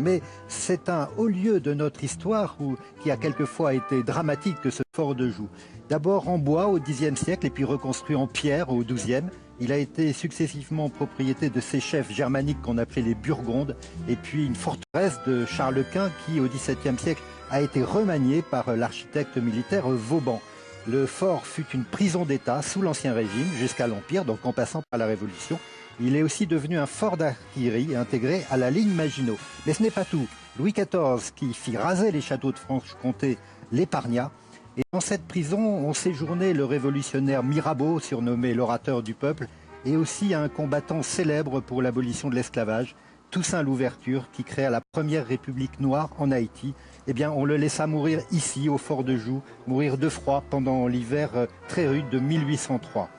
Mais c'est un haut lieu de notre histoire qui a quelquefois été dramatique que ce fort de Joux. D'abord en bois au Xe siècle et puis reconstruit en pierre au XIIe. Il a été successivement propriété de ces chefs germaniques qu'on appelait les Burgondes et puis une forteresse de Charles Quint qui au XVIIe siècle a été remaniée par l'architecte militaire Vauban. Le fort fut une prison d'État sous l'Ancien Régime jusqu'à l'Empire, donc en passant par la Révolution. Il est aussi devenu un fort d'artillerie intégré à la ligne Maginot. Mais ce n'est pas tout. Louis XIV, qui fit raser les châteaux de Franche-Comté, l'épargna. Et dans cette prison ont séjourné le révolutionnaire Mirabeau, surnommé l'orateur du peuple, et aussi un combattant célèbre pour l'abolition de l'esclavage, Toussaint Louverture, qui créa la première république noire en Haïti. Eh bien, on le laissa mourir ici, au fort de Joux, mourir de froid pendant l'hiver très rude de 1803.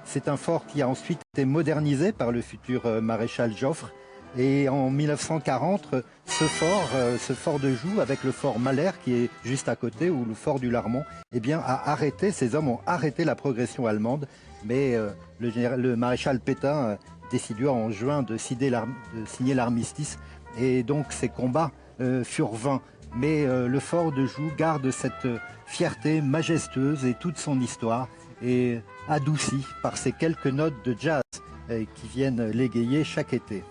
C'est un fort qui a ensuite été modernisé par le futur maréchal Joffre. Et en 1940, ce fort de Joux, avec le fort Malher qui est juste à côté, ou le fort du Larmont, eh bien, ces hommes ont arrêté la progression allemande. Mais le maréchal Pétain décida en juin de signer l'armistice. Et donc ces combats furent vains. Mais le fort de Joux garde cette fierté majestueuse et toute son histoire, et adoucie par ces quelques notes de jazz qui viennent l'égayer chaque été.